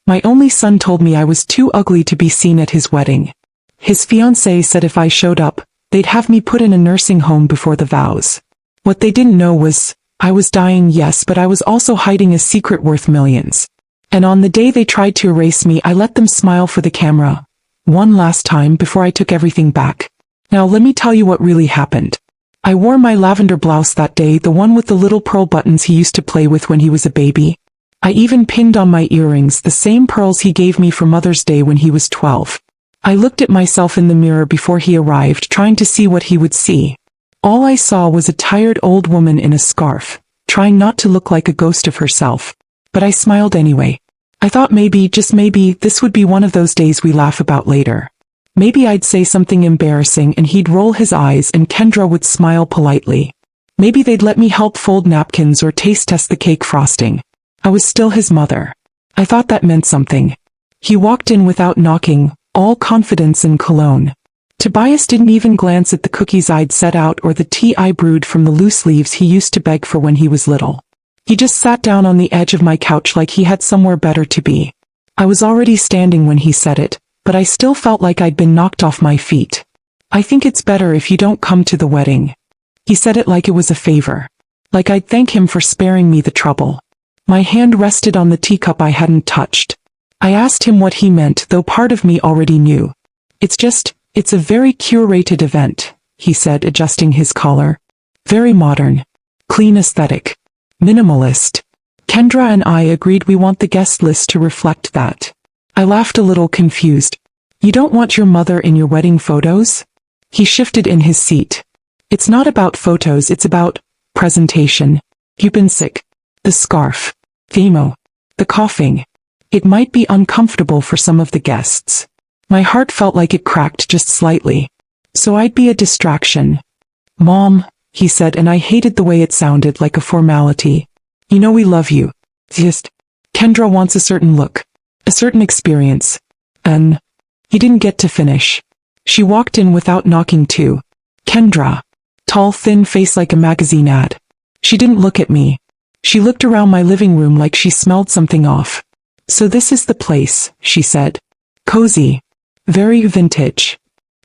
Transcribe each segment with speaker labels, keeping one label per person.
Speaker 1: My only son told me I was too ugly to be seen at his wedding. His fiancée said if I showed up, they'd have me put in a nursing home before the vows. What they didn't know was, I was dying, yes, but I was also hiding a secret worth millions. And on the day they tried to erase me, I let them smile for the camera. One last time before I took everything back. Now let me tell you what really happened. I wore my lavender blouse that day, the one with the little pearl buttons he used to play with when he was a baby. I even pinned on my earrings the same pearls he gave me for Mother's Day when he was 12. I looked at myself in the mirror before he arrived, trying to see what he would see. All I saw was a tired old woman in a scarf, trying not to look like a ghost of herself. But I smiled anyway. I thought maybe, just maybe, this would be one of those days we laugh about later. Maybe I'd say something embarrassing and he'd roll his eyes and Kendra would smile politely. Maybe they'd let me help fold napkins or taste test the cake frosting. I was still his mother. I thought that meant something. He walked in without knocking, all confidence and cologne. Tobias didn't even glance at the cookies I'd set out or the tea I brewed from the loose leaves he used to beg for when he was little. He just sat down on the edge of my couch like he had somewhere better to be. I was already standing when he said it, but I still felt like I'd been knocked off my feet. I think it's better if you don't come to the wedding. He said it like it was a favor. Like I'd thank him for sparing me the trouble. My hand rested on the teacup I hadn't touched. I asked him what he meant, though part of me already knew. It's a very curated event, he said, adjusting his collar. Very modern. Clean aesthetic. Minimalist. Kendra and I agreed we want the guest list to reflect that. I laughed a little confused. You don't want your mother in your wedding photos? He shifted in his seat. It's not about photos, it's about presentation. You've been sick. The scarf. Chemo. The coughing. It might be uncomfortable for some of the guests. My heart felt like it cracked just slightly. So I'd be a distraction. Mom, he said, and I hated the way it sounded, like a formality. You know we love you. Just, Kendra wants a certain look. A certain experience. And he didn't get to finish. She walked in without knocking too. Kendra. Tall, thin face like a magazine ad. She didn't look at me. She looked around my living room like she smelled something off. So this is the place, she said. Cozy. Very vintage.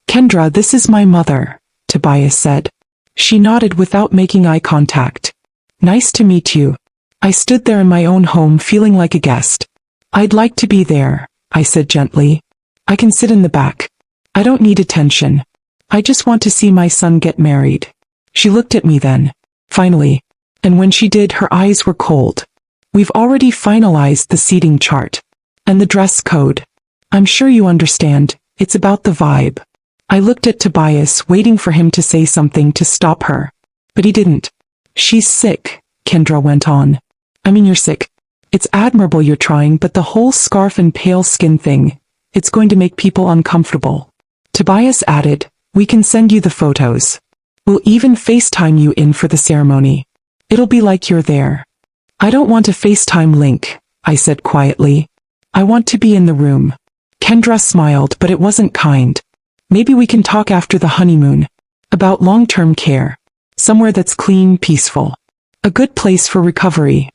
Speaker 1: Kendra, this is my mother, Tobias said. She nodded without making eye contact. Nice to meet you. I stood there in my own home feeling like a guest. I'd like to be there, I said gently. I can sit in the back. I don't need attention. I just want to see my son get married. She looked at me then. Finally. And when she did, her eyes were cold. We've already finalized the seating chart. And the dress code. I'm sure you understand, it's about the vibe. I looked at Tobias, waiting for him to say something to stop her. But he didn't. She's sick, Kendra went on. I mean, you're sick. It's admirable you're trying, but the whole scarf and pale skin thing, it's going to make people uncomfortable. Tobias added, we can send you the photos. We'll even FaceTime you in for the ceremony. It'll be like you're there. I don't want a FaceTime link, I said quietly. I want to be in the room. Kendra smiled, but it wasn't kind. Maybe we can talk after the honeymoon. About long-term care. Somewhere that's clean, peaceful. A good place for recovery.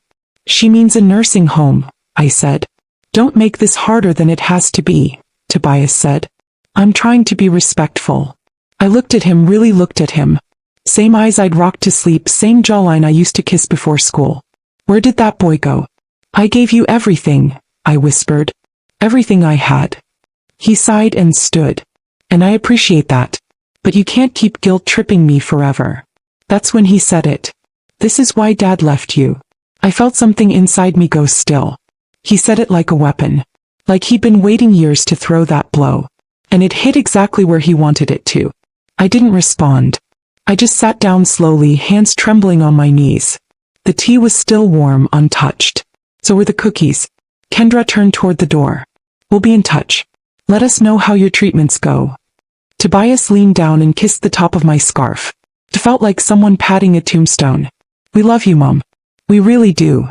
Speaker 1: She means a nursing home, I said. Don't make this harder than it has to be, Tobias said. I'm trying to be respectful. I looked at him, really looked at him. Same eyes I'd rocked to sleep, same jawline I used to kiss before school. Where did that boy go? I gave you everything, I whispered. Everything I had. He sighed and stood. And I appreciate that. But you can't keep guilt-tripping me forever. That's when he said it. This is why Dad left you. I felt something inside me go still. He said it like a weapon. Like he'd been waiting years to throw that blow. And it hit exactly where he wanted it to. I didn't respond. I just sat down slowly, hands trembling on my knees. The tea was still warm, untouched. So were the cookies. Kendra turned toward the door. We'll be in touch. Let us know how your treatments go. Tobias leaned down and kissed the top of my scarf. It felt like someone patting a tombstone. We love you, Mom. We really do.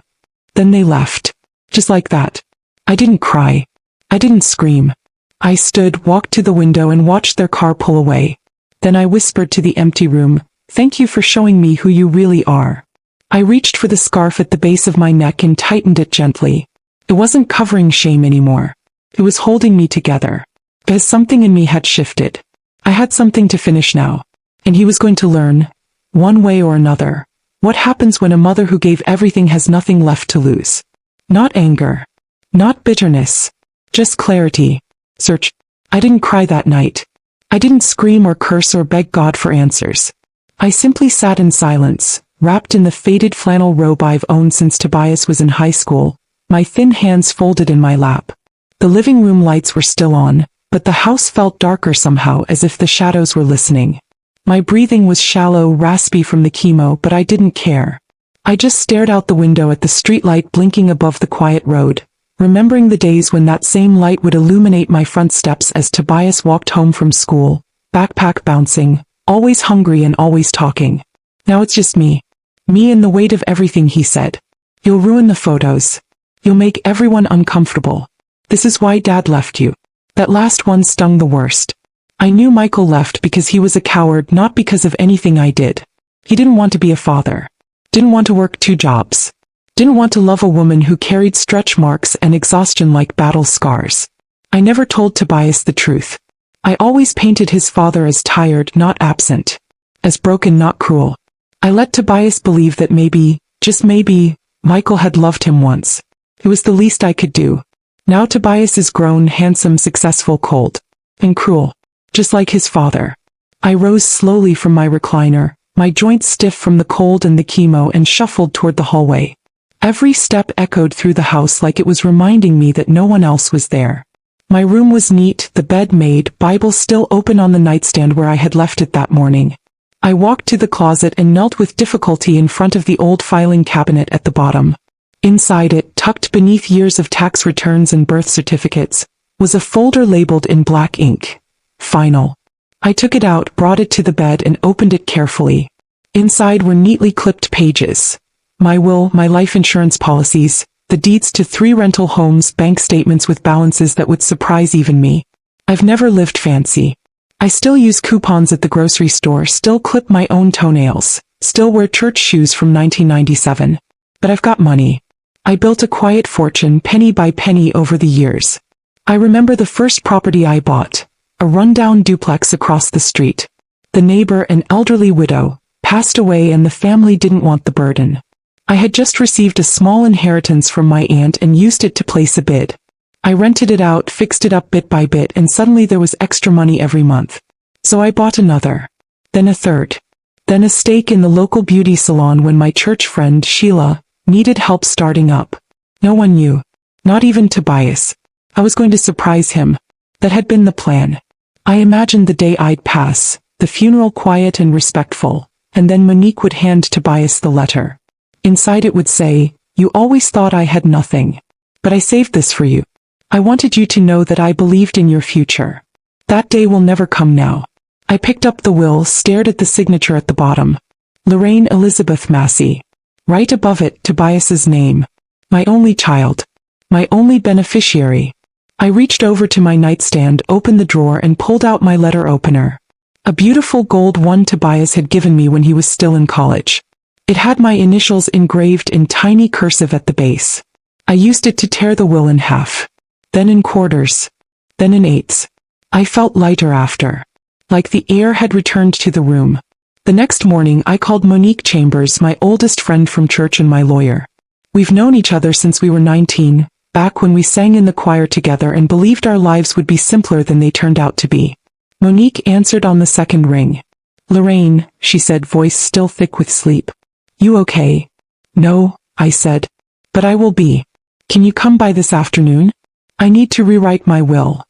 Speaker 1: Then they left. Just like that. I didn't cry. I didn't scream. I stood, walked to the window and watched their car pull away. Then I whispered to the empty room, thank you for showing me who you really are. I reached for the scarf at the base of my neck and tightened it gently. It It wasn't covering shame anymore. It was holding me together. Because something in me had shifted. I had something to finish now. And he was going to learn, one way or another, what happens when a mother who gave everything has nothing left to lose. Not anger. Not bitterness. Just clarity. Search. I didn't cry that night. I didn't scream or curse or beg God for answers. I simply sat in silence, wrapped in the faded flannel robe I've owned since Tobias was in high school, my thin hands folded in my lap. The living room lights were still on, but the house felt darker somehow, as if the shadows were listening. My breathing was shallow, raspy from the chemo, but I didn't care. I just stared out the window at the streetlight blinking above the quiet road, remembering the days when that same light would illuminate my front steps as Tobias walked home from school, backpack bouncing, always hungry and always talking. Now it's just me. Me and the weight of everything he said. You'll ruin the photos. You'll make everyone uncomfortable. This is why Dad left you. That last one stung the worst. I knew Michael left because he was a coward, not because of anything I did. He didn't want to be a father. Didn't want to work 2 jobs. Didn't want to love a woman who carried stretch marks and exhaustion like battle scars. I never told Tobias the truth. I always painted his father as tired, not absent. As broken, not cruel. I let Tobias believe that maybe, just maybe, Michael had loved him once. It was the least I could do. Now Tobias is grown, handsome, successful, cold. And cruel. Just like his father. I rose slowly from my recliner, my joints stiff from the cold and the chemo, and shuffled toward the hallway. Every step echoed through the house like it was reminding me that no one else was there. My room was neat, the bed made, Bible still open on the nightstand where I had left it that morning. I walked to the closet and knelt with difficulty in front of the old filing cabinet at the bottom. Inside it, tucked beneath years of tax returns and birth certificates, was a folder labeled in black ink. Final. I took it out, brought it to the bed, and opened it carefully. Inside were neatly clipped pages. My will, my life insurance policies, the deeds to 3 rental homes, bank statements with balances that would surprise even me. I've never lived fancy. I still use coupons at the grocery store, still clip my own toenails, still wear church shoes from 1997. But I've got money. I built a quiet fortune penny by penny over the years. I remember the first property I bought, a rundown duplex across the street. The neighbor, an elderly widow, passed away and the family didn't want the burden. I had just received a small inheritance from my aunt and used it to place a bid. I rented it out, fixed it up bit by bit, and suddenly there was extra money every month. So I bought another. Then a third. Then a stake in the local beauty salon when my church friend, Sheila, needed help starting up. No one knew. Not even Tobias. I was going to surprise him. That had been the plan. I imagined the day I'd pass, the funeral quiet and respectful, and then Monique would hand Tobias the letter. Inside it would say, "You always thought I had nothing. But I saved this for you. I wanted you to know that I believed in your future. That day will never come now." I picked up the will, stared at the signature at the bottom. Lorraine Elizabeth Massey. Right above it, Tobias's name. My only child. My only beneficiary. I reached over to my nightstand, opened the drawer, and pulled out my letter opener. A beautiful gold one Tobias had given me when he was still in college. It had my initials engraved in tiny cursive at the base. I used it to tear the will in half. Then in quarters. Then in eighths. I felt lighter after. Like the air had returned to the room. The next morning I called Monique Chambers, my oldest friend from church and my lawyer. We've known each other since we were 19, back when we sang in the choir together and believed our lives would be simpler than they turned out to be. Monique answered on the second ring. "Lorraine," she said, voice still thick with sleep. "You okay?" "No," I said. "But I will be. Can you come by this afternoon? I need to rewrite my will."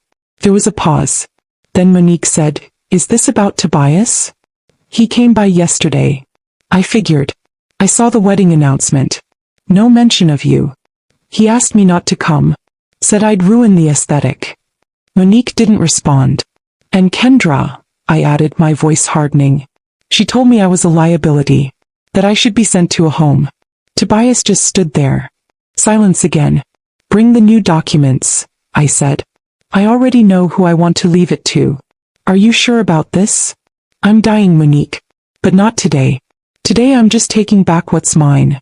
Speaker 1: There was a pause. Then Monique said, "Is this about Tobias?" "He came by yesterday." I figured. I saw the wedding announcement. No mention of you. He asked me not to come. Said I'd ruin the aesthetic. Monique didn't respond. "And Kendra," I added, my voice hardening. "She told me I was a liability. That I should be sent to a home." Tobias just stood there. Silence again. "Bring the new documents," I said. "I already know who I want to leave it to." "Are you sure about this?" "I'm dying, Monique. But not today. Today I'm just taking back what's mine."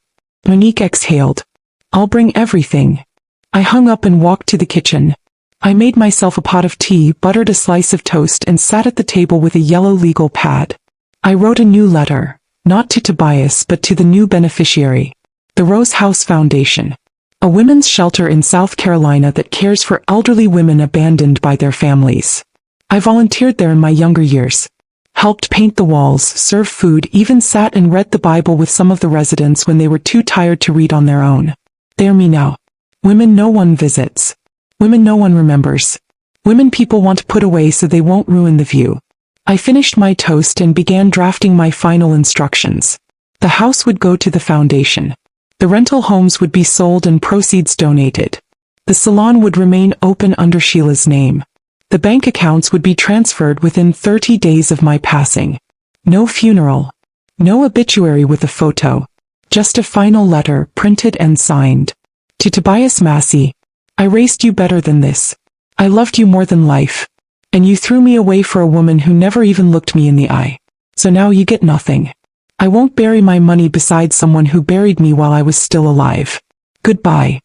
Speaker 1: Monique exhaled. "I'll bring everything." I hung up and walked to the kitchen. I made myself a pot of tea, buttered a slice of toast, and sat at the table with a yellow legal pad. I wrote a new letter, not to Tobias but to the new beneficiary. The Rose House Foundation. A women's shelter in South Carolina that cares for elderly women abandoned by their families. I volunteered there in my younger years. Helped paint the walls, serve food, even sat and read the Bible with some of the residents when they were too tired to read on their own. They're me now. Women no one visits. Women no one remembers. Women people want to put away so they won't ruin the view. I finished my toast and began drafting my final instructions. The house would go to the foundation. The rental homes would be sold and proceeds donated. The salon would remain open under Sheila's name. The bank accounts would be transferred within 30 days of my passing. No funeral. No obituary with a photo. Just a final letter, printed and signed. To Tobias Massey. I raised you better than this. I loved you more than life. And you threw me away for a woman who never even looked me in the eye. So now you get nothing. I won't bury my money beside someone who buried me while I was still alive. Goodbye.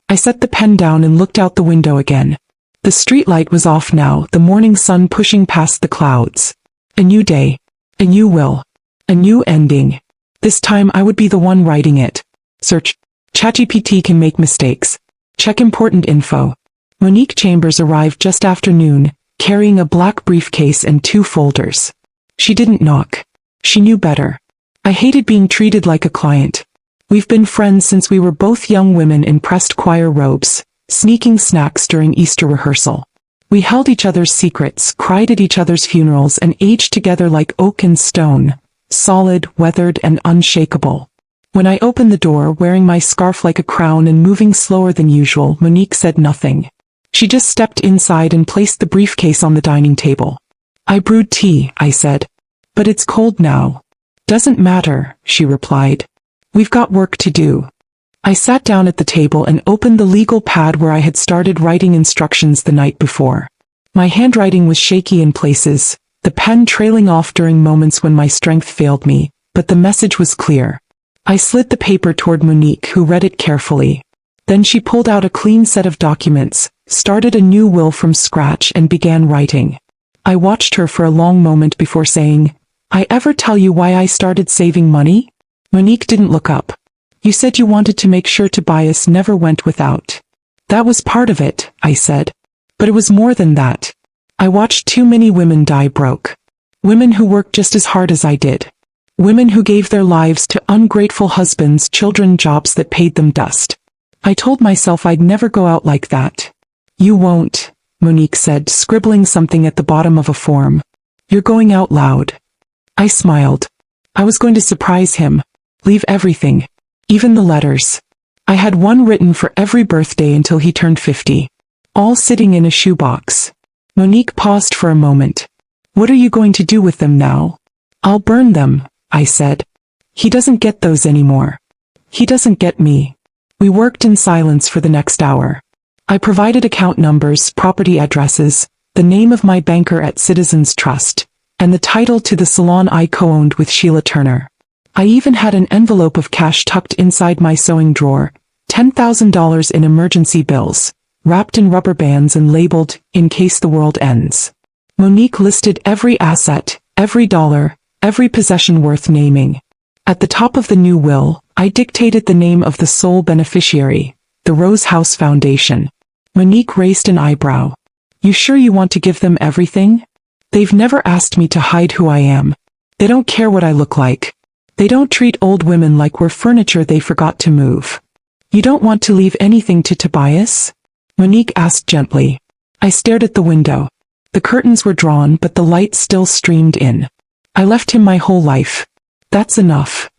Speaker 1: I set the pen down and looked out the window again. The streetlight was off now, the morning sun pushing past the clouds. A new day. A new will. A new ending. This time I would be the one writing it. Search. ChatGPT can make mistakes. Check important info. Monique Chambers arrived just after noon, carrying a black briefcase and 2 folders. She didn't knock. She knew better. I hated being treated like a client. We've been friends since we were both young women in pressed choir robes, sneaking snacks during Easter rehearsal. We held each other's secrets, cried at each other's funerals, and aged together like oak and stone, solid, weathered, and unshakable. When I opened the door, wearing my scarf like a crown and moving slower than usual, Monique said nothing. She just stepped inside and placed the briefcase on the dining table. I brewed tea, I said. But it's cold now. Doesn't matter, she replied. We've got work to do. I sat down at the table and opened the legal pad where I had started writing instructions the night before. My handwriting was shaky in places, the pen trailing off during moments when my strength failed me, but the message was clear. I slid the paper toward Monique, who read it carefully. Then she pulled out a clean set of documents, started a new will from scratch, and began writing. I watched her for a long moment before saying, I ever tell you why I started saving money? Monique didn't look up. You said you wanted to make sure Tobias never went without. That was part of it, I said. But it was more than that. I watched too many women die broke. Women who worked just as hard as I did. Women who gave their lives to ungrateful husbands, children, jobs that paid them dust. I told myself I'd never go out like that. You won't, Monique said, scribbling something at the bottom of a form. You're going out loud. I smiled. I was going to surprise him. Leave everything. Even the letters. I had one written for every birthday until he turned 50. All sitting in a shoebox. Monique paused for a moment. What are you going to do with them now? I'll burn them, I said. He doesn't get those anymore. He doesn't get me. We worked in silence for the next hour. I provided account numbers, property addresses, the name of my banker at Citizens Trust, and the title to the salon I co-owned with Sheila Turner. I even had an envelope of cash tucked inside my sewing drawer, $10,000 in emergency bills, wrapped in rubber bands and labeled, in case the world ends. Monique listed every asset, every dollar, every possession worth naming. At the top of the new will, I dictated the name of the sole beneficiary, the Rose House Foundation. Monique raised an eyebrow. You sure you want to give them everything? They've never asked me to hide who I am. They don't care what I look like. They don't treat old women like we're furniture they forgot to move. You don't want to leave anything to Tobias? Monique asked gently. I stared at the window. The curtains were drawn, but the light still streamed in. I left him my whole life. That's enough.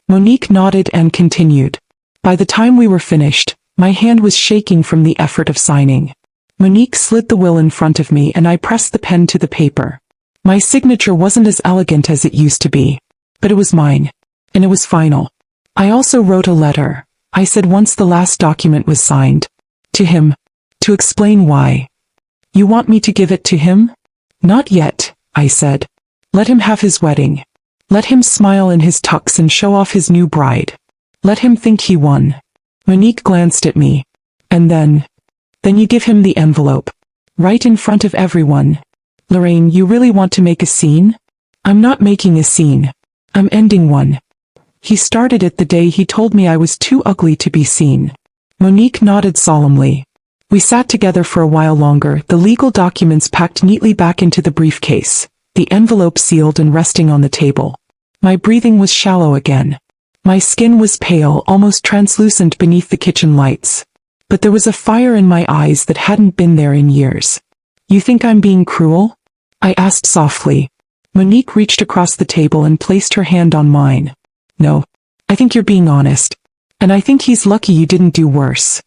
Speaker 1: Monique nodded and continued. By the time we were finished, my hand was shaking from the effort of signing. Monique slid the will in front of me and I pressed the pen to the paper. My signature wasn't as elegant as it used to be. But it was mine. And it was final. I also wrote a letter, I said once the last document was signed. To him. To explain why. You want me to give it to him? Not yet, I said. Let him have his wedding. Let him smile in his tux and show off his new bride. Let him think he won. Monique glanced at me. And then you give him the envelope. Right in front of everyone. Lorraine, you really want to make a scene? I'm not making a scene. I'm ending one. He started it the day he told me I was too ugly to be seen. Monique nodded solemnly. We sat together for a while longer, the legal documents packed neatly back into the briefcase, the envelope sealed and resting on the table. My breathing was shallow again. My skin was pale, almost translucent beneath the kitchen lights. But there was a fire in my eyes that hadn't been there in years. You think I'm being cruel? I asked softly. Monique reached across the table and placed her hand on mine. No. I think you're being honest. And I think he's lucky you didn't do worse.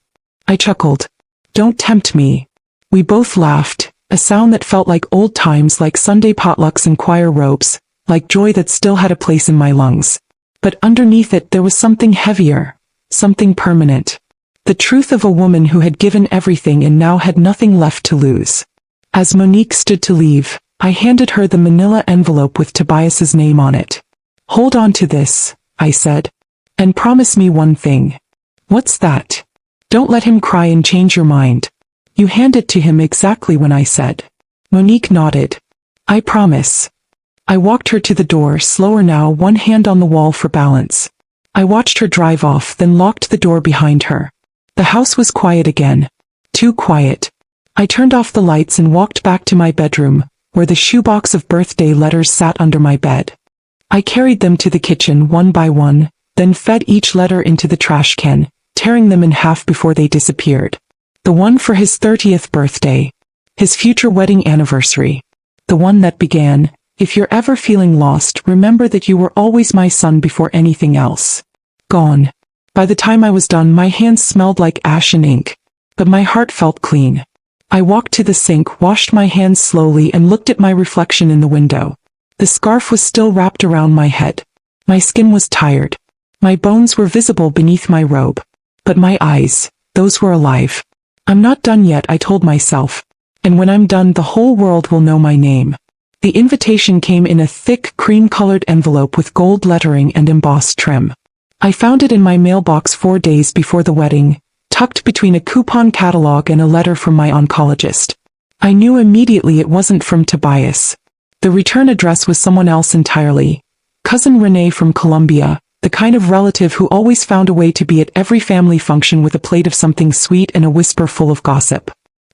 Speaker 1: I chuckled. Don't tempt me. We both laughed, a sound that felt like old times, like Sunday potlucks and choir robes, like joy that still had a place in my lungs. But underneath it there was something heavier, something permanent. The truth of a woman who had given everything and now had nothing left to lose. As Monique stood to leave, I handed her the manila envelope with Tobias's name on it. Hold on to this, I said. And promise me one thing. What's that? Don't let him cry and change your mind. You hand it to him exactly when I said. Monique nodded. I promise. I walked her to the door, slower now, one hand on the wall for balance. I watched her drive off, then locked the door behind her. The house was quiet again. Too quiet. I turned off the lights and walked back to my bedroom, where the shoebox of birthday letters sat under my bed. I carried them to the kitchen one by one, then fed each letter into the trash can, tearing them in half before they disappeared. The one for his 30th birthday. His future wedding anniversary. The one that began, if you're ever feeling lost, remember that you were always my son before anything else. Gone. By the time I was done, my hands smelled like ash and ink. But my heart felt clean. I walked to the sink, washed my hands slowly and looked at my reflection in the window. The scarf was still wrapped around my head. My skin was tired. My bones were visible beneath my robe. But my eyes, those were alive. I'm not done yet, I told myself. And when I'm done, the whole world will know my name. The invitation came in a thick, cream-colored envelope with gold lettering and embossed trim. I found it in my mailbox 4 days before the wedding, tucked between a coupon catalog and a letter from my oncologist. I knew immediately it wasn't from Tobias. The return address was someone else entirely. Cousin Renee from Colombia, the kind of relative who always found a way to be at every family function with a plate of something sweet and a whisper full of gossip.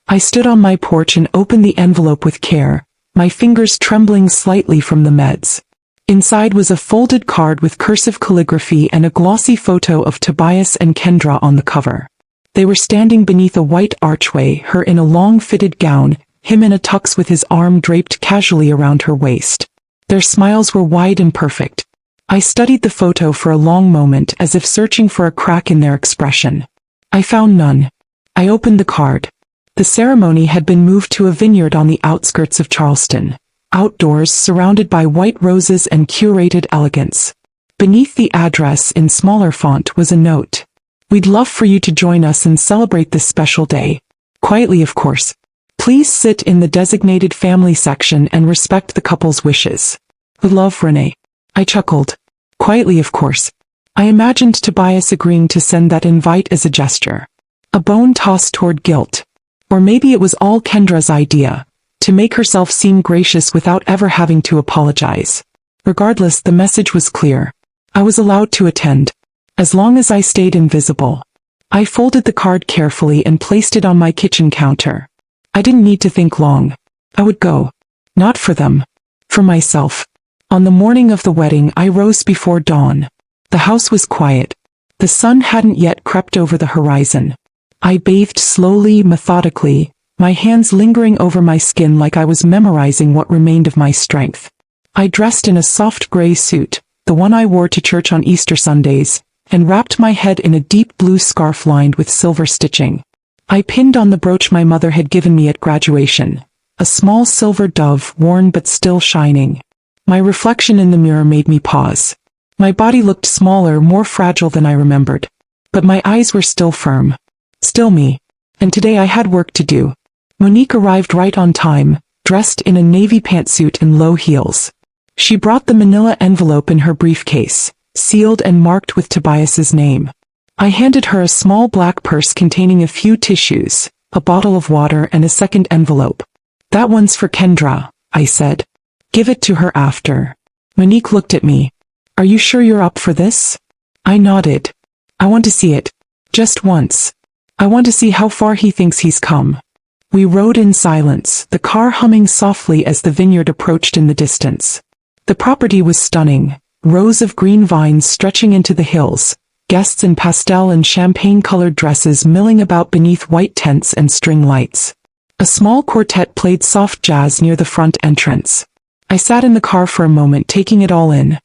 Speaker 1: I stood on my porch and opened the envelope with care, my fingers trembling slightly from the meds. Inside was a folded card with cursive calligraphy and a glossy photo of Tobias and Kendra on the cover. They were standing beneath a white archway, her in a long fitted gown, him in a tux with his arm draped casually around her waist. Their smiles were wide and perfect. I studied the photo for a long moment, as if searching for a crack in their expression. I found none. I opened the card. The ceremony had been moved to a vineyard on the outskirts of Charleston. Outdoors, surrounded by white roses and curated elegance. Beneath the address in smaller font was a note. We'd love for you to join us and celebrate this special day. Quietly, of course. Please sit in the designated family section and respect the couple's wishes. With love, Renee. I chuckled. Quietly, of course. I imagined Tobias agreeing to send that invite as a gesture. A bone tossed toward guilt. Or maybe it was all Kendra's idea. To make herself seem gracious without ever having to apologize. Regardless, the message was clear. I was allowed to attend. As long as I stayed invisible. I folded the card carefully and placed it on my kitchen counter. I didn't need to think long. I would go. Not for them. For myself. On the morning of the wedding, I rose before dawn. The house was quiet. The sun hadn't yet crept over the horizon. I bathed slowly, methodically, my hands lingering over my skin like I was memorizing what remained of my strength. I dressed in a soft gray suit, the one I wore to church on Easter Sundays, and wrapped my head in a deep blue scarf lined with silver stitching. I pinned on the brooch my mother had given me at graduation, a small silver dove, worn but still shining. My reflection in the mirror made me pause. My body looked smaller, more fragile than I remembered. But my eyes were still firm. Still me. And today I had work to do. Monique arrived right on time, dressed in a navy pantsuit and low heels. She brought the manila envelope in her briefcase, sealed and marked with Tobias's name. I handed her a small black purse containing a few tissues, a bottle of water and a second envelope. That one's for Kendra, I said. Give it to her after. Monique looked at me. Are you sure you're up for this? I nodded. I want to see it. Just once. I want to see how far he thinks he's come. We rode in silence, the car humming softly as the vineyard approached in the distance. The property was stunning, rows of green vines stretching into the hills, guests in pastel and champagne-colored dresses milling about beneath white tents and string lights. A small quartet played soft jazz near the front entrance. I sat in the car for a moment taking it all in.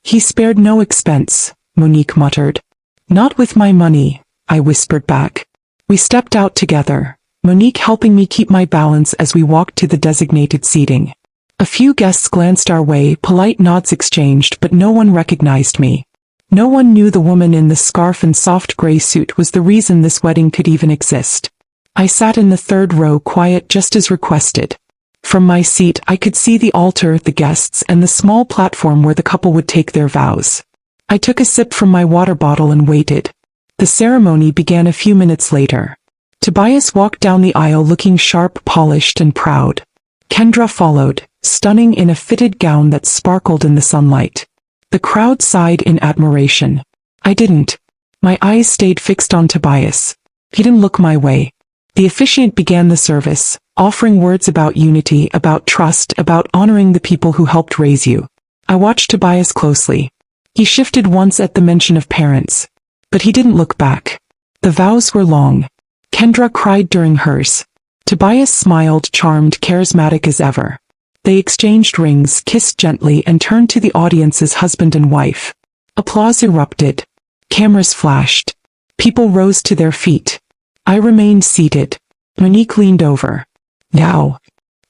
Speaker 1: He spared no expense, Monique muttered. Not with my money, I whispered back. We stepped out together, Monique helping me keep my balance as we walked to the designated seating. A few guests glanced our way, polite nods exchanged, but no one recognized me. No one knew the woman in the scarf and soft gray suit was the reason this wedding could even exist. I sat in the third row, quiet just as requested. From my seat I could see the altar, the guests, and the small platform where the couple would take their vows. I took a sip from my water bottle and waited. The ceremony began a few minutes later. Tobias walked down the aisle looking sharp, polished, and proud. Kendra followed, stunning in a fitted gown that sparkled in the sunlight. The crowd sighed in admiration. I didn't. My eyes stayed fixed on Tobias. He didn't look my way. The officiant began the service, offering words about unity, about trust, about honoring the people who helped raise you. I watched Tobias closely. He shifted once at the mention of parents. But he didn't look back. The vows were long. Kendra cried during hers. Tobias smiled, charmed, charismatic as ever. They exchanged rings, kissed gently, and turned to the audience as husband and wife. Applause erupted. Cameras flashed. People rose to their feet. I remained seated. Monique leaned over. Now.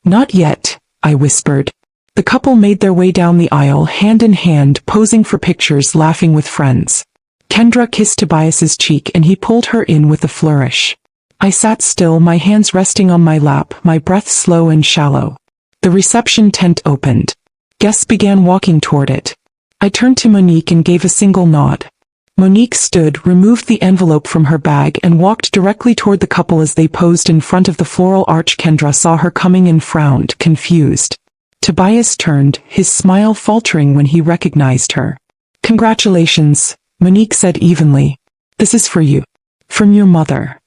Speaker 1: Not yet, I whispered. The couple made their way down the aisle, hand in hand, posing for pictures, laughing with friends. Kendra kissed Tobias's cheek and he pulled her in with a flourish. I sat still, my hands resting on my lap, my breath slow and shallow. The reception tent opened. Guests began walking toward it. I turned to Monique and gave a single nod. Monique stood, removed the envelope from her bag, and walked directly toward the couple as they posed in front of the floral arch. Kendra saw her coming and frowned, confused. Tobias turned, his smile faltering when he recognized her. Congratulations, Monique said evenly. This is for you. From your mother.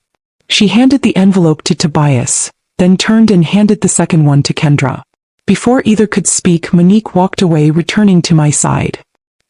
Speaker 1: She handed the envelope to Tobias, then turned and handed the second one to Kendra. Before either could speak, Monique walked away, returning to my side.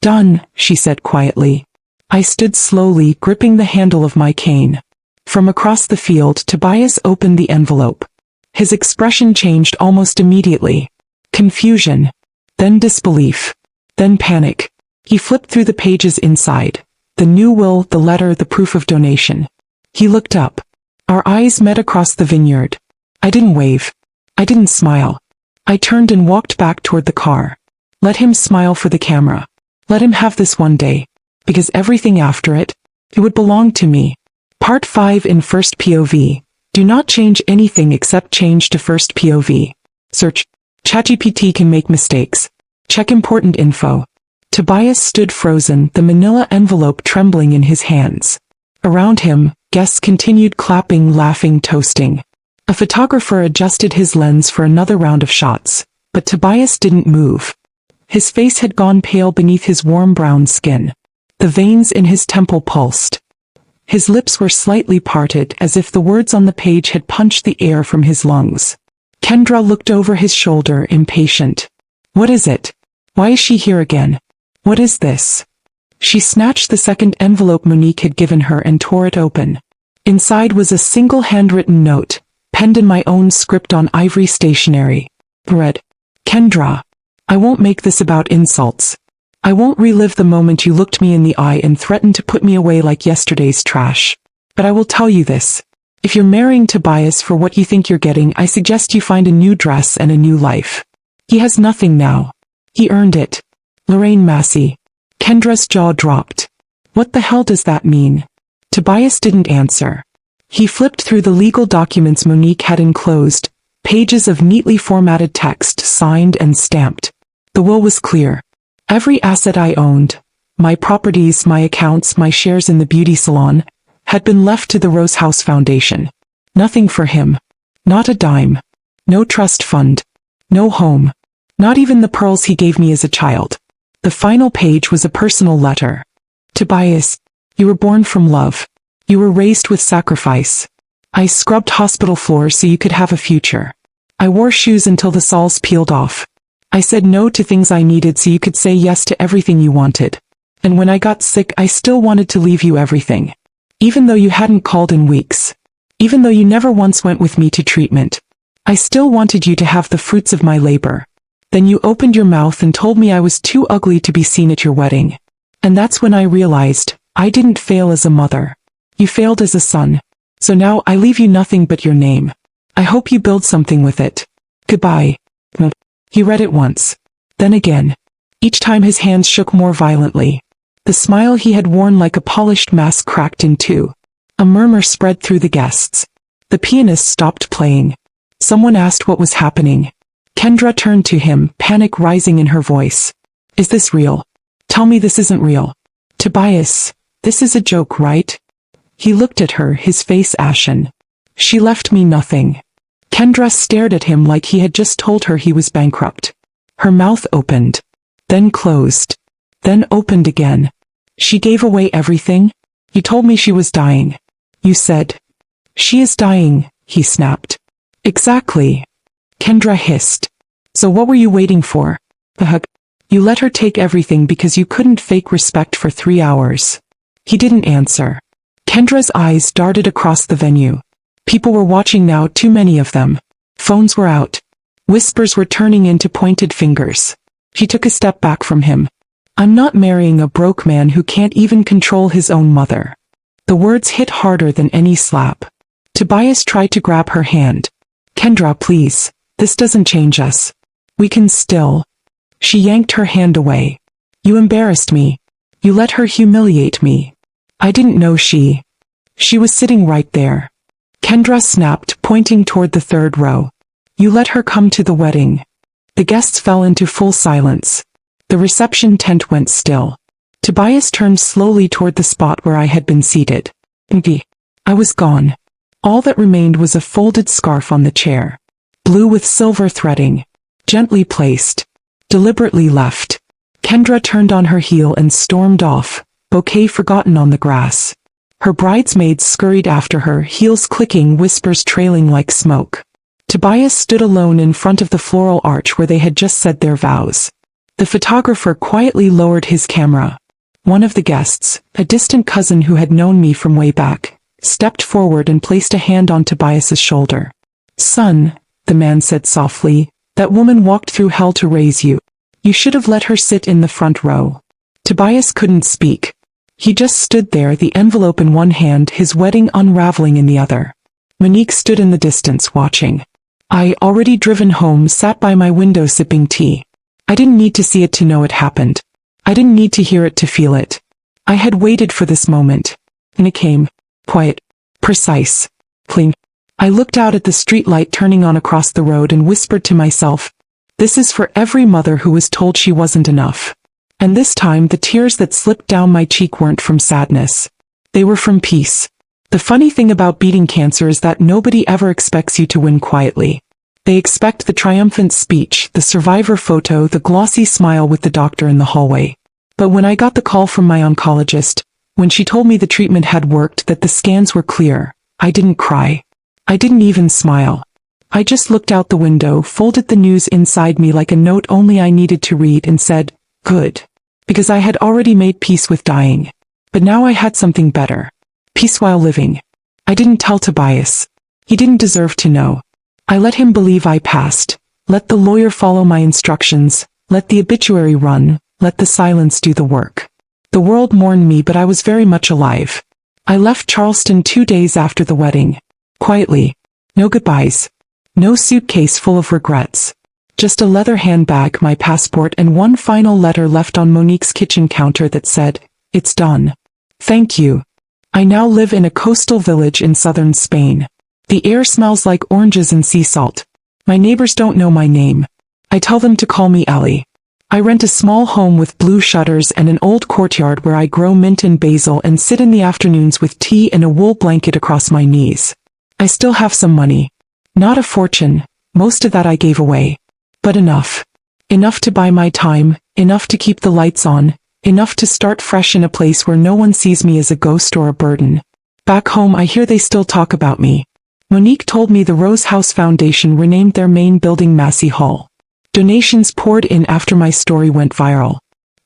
Speaker 1: Done, she said quietly. I stood slowly, gripping the handle of my cane. From across the field, Tobias opened the envelope. His expression changed almost immediately. Confusion. Then disbelief. Then panic. He flipped through the pages inside. The new will, the letter, the proof of donation. He looked up. Our eyes met across the vineyard. I didn't wave. I didn't smile. I turned and walked back toward the car. Let him smile for the camera. Let him have this one day. Because everything after it, it would belong to me. Part 5 in first POV. Do not change anything except change to first POV. Search. ChatGPT can make mistakes. Check important info. Tobias stood frozen, the manila envelope trembling in his hands. Around him, guests continued clapping, laughing, toasting. A photographer adjusted his lens for another round of shots, but Tobias didn't move. His face had gone pale beneath his warm brown skin. The veins in his temple pulsed. His lips were slightly parted, as if the words on the page had punched the air from his lungs. Kendra looked over his shoulder, impatient. What is it? Why is she here again? What is this? She snatched the second envelope Monique had given her and tore it open. Inside was a single handwritten note, penned in my own script on ivory stationery. Read, Kendra, I won't make this about insults. I won't relive the moment you looked me in the eye and threatened to put me away like yesterday's trash. But I will tell you this. If you're marrying Tobias for what you think you're getting, I suggest you find a new dress and a new life. He has nothing now. He earned it. Lorraine Massey. Kendra's jaw dropped. What the hell does that mean? Tobias didn't answer. He flipped through the legal documents Monique had enclosed, pages of neatly formatted text, signed and stamped. The will was clear. Every asset I owned, My properties, my accounts, my shares in the beauty salon, had been left to the Rose House Foundation. Nothing for him. Not a dime. No trust fund. No home. Not even the pearls he gave me as a child. The final page was a personal letter. Tobias, you were born from love. You were raised with sacrifice. I scrubbed hospital floors so you could have a future. I wore shoes until the soles peeled off. I said no to things I needed so you could say yes to everything you wanted. And when I got sick, I still wanted to leave you everything. Even though you hadn't called in weeks. Even though you never once went with me to treatment. I still wanted you to have the fruits of my labor. Then you opened your mouth and told me I was too ugly to be seen at your wedding. And that's when I realized, I didn't fail as a mother. You failed as a son. So now I leave you nothing but your name. I hope you build something with it. Goodbye. He read it once. Then again. Each time his hands shook more violently. The smile he had worn like a polished mask cracked in two. A murmur spread through the guests. The pianist stopped playing. Someone asked what was happening. Kendra turned to him, panic rising in her voice. Is this real? Tell me this isn't real. Tobias, this is a joke, right? He looked at her, his face ashen. She left me nothing. Kendra stared at him like he had just told her he was bankrupt. Her mouth opened. Then closed. Then opened again. She gave away everything? You told me she was dying. You said. She is dying, he snapped. Exactly. Kendra hissed. So what were you waiting for? You let her take everything because you couldn't fake respect for 3 hours. He didn't answer. Kendra's eyes darted across the venue. People were watching now, too many of them. Phones were out. Whispers were turning into pointed fingers. She took a step back from him. I'm not marrying a broke man who can't even control his own mother. The words hit harder than any slap. Tobias tried to grab her hand. Kendra, please. This doesn't change us. We can still. She yanked her hand away. You embarrassed me. You let her humiliate me. I didn't know she was sitting right there. Kendra snapped, pointing toward the third row. You let her come to the wedding. The guests fell into full silence. The reception tent went still. Tobias turned slowly toward the spot where I had been seated. I was gone. All that remained was a folded scarf on the chair. Blue with silver threading. Gently placed. Deliberately left. Kendra turned on her heel and stormed off, bouquet forgotten on the grass. Her bridesmaids scurried after her, heels clicking, whispers trailing like smoke. Tobias stood alone in front of the floral arch where they had just said their vows. The photographer quietly lowered his camera. One of the guests, a distant cousin who had known me from way back, stepped forward and placed a hand on Tobias's shoulder. Son, the man said softly, that woman walked through hell to raise you. You should have let her sit in the front row. Tobias couldn't speak. He just stood there, the envelope in one hand, his wedding unraveling in the other. Monique stood in the distance watching. I, already driven home, sat by my window sipping tea. I didn't need to see it to know it happened. I didn't need to hear it to feel it. I had waited for this moment. And it came. Quiet. Precise. Clean. I looked out at the streetlight turning on across the road and whispered to myself, this is for every mother who was told she wasn't enough. And this time the tears that slipped down my cheek weren't from sadness. They were from peace. The funny thing about beating cancer is that nobody ever expects you to win quietly. They expect the triumphant speech, the survivor photo, the glossy smile with the doctor in the hallway. But when I got the call from my oncologist, when she told me the treatment had worked, that the scans were clear, I didn't cry. I didn't even smile. I just looked out the window, folded the news inside me like a note only I needed to read, and said, good. Because I had already made peace with dying. But now I had something better. Peace while living. I didn't tell Tobias. He didn't deserve to know. I let him believe I passed. Let the lawyer follow my instructions. Let the obituary run. Let the silence do the work. The world mourned me, but I was very much alive. I left Charleston 2 days after the wedding. Quietly. No goodbyes. No suitcase full of regrets. Just a leather handbag, my passport, and one final letter left on Monique's kitchen counter that said, it's done. Thank you. I now live in a coastal village in southern Spain. The air smells like oranges and sea salt. My neighbors don't know my name. I tell them to call me Ellie. I rent a small home with blue shutters and an old courtyard where I grow mint and basil and sit in the afternoons with tea and a wool blanket across my knees. I still have some money. Not a fortune, most of that I gave away. But enough. Enough to buy my time, enough to keep the lights on, enough to start fresh in a place where no one sees me as a ghost or a burden. Back home I hear they still talk about me. Monique told me the Rose House Foundation renamed their main building Massey Hall. Donations poured in after my story went viral.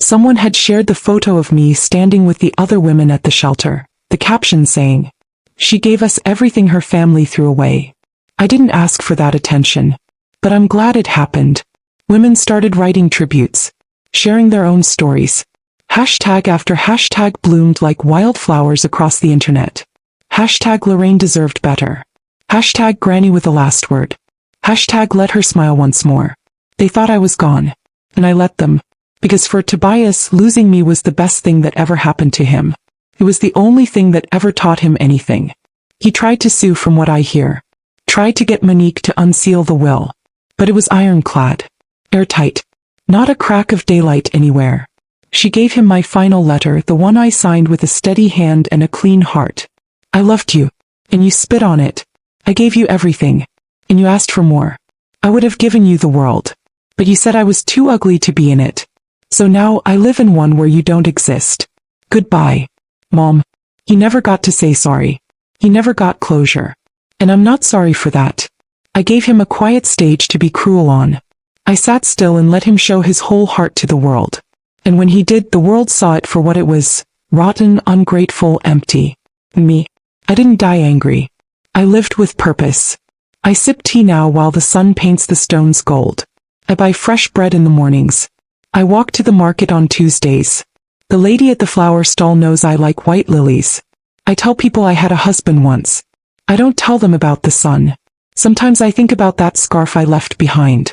Speaker 1: Someone had shared the photo of me standing with the other women at the shelter, the caption saying, "She gave us everything her family threw away." I didn't ask for that attention. But I'm glad it happened. Women started writing tributes, sharing their own stories. Hashtag after hashtag bloomed like wildflowers across the internet. Hashtag Lorraine deserved better. Hashtag Granny with the last word. Hashtag let her smile once more. They thought I was gone. And I let them. Because for Tobias, losing me was the best thing that ever happened to him. It was the only thing that ever taught him anything. He tried to sue from what I hear. Tried to get Monique to unseal the will. But it was ironclad. Airtight. Not a crack of daylight anywhere. She gave him my final letter, the one I signed with a steady hand and a clean heart. I loved you. And you spit on it. I gave you everything. And you asked for more. I would have given you the world. But you said I was too ugly to be in it. So now I live in one where you don't exist. Goodbye. Mom. He never got to say sorry. He never got closure. And I'm not sorry for that. I gave him a quiet stage to be cruel on. I sat still and let him show his whole heart to the world. And when he did, the world saw it for what it was, rotten, ungrateful, empty. Me. I didn't die angry. I lived with purpose. I sip tea now while the sun paints the stones gold. I buy fresh bread in the mornings. I walk to the market on Tuesdays. The lady at the flower stall knows I like white lilies. I tell people I had a husband once. I don't tell them about the sun. Sometimes I think about that scarf I left behind.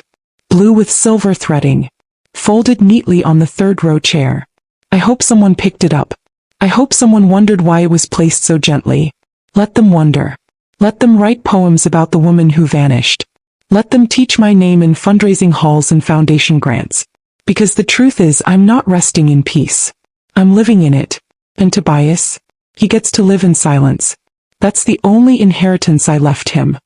Speaker 1: Blue with silver threading. Folded neatly on the third-row chair. I hope someone picked it up. I hope someone wondered why it was placed so gently. Let them wonder. Let them write poems about the woman who vanished. Let them teach my name in fundraising halls and foundation grants. Because the truth is, I'm not resting in peace. I'm living in it. And Tobias? He gets to live in silence. That's the only inheritance I left him.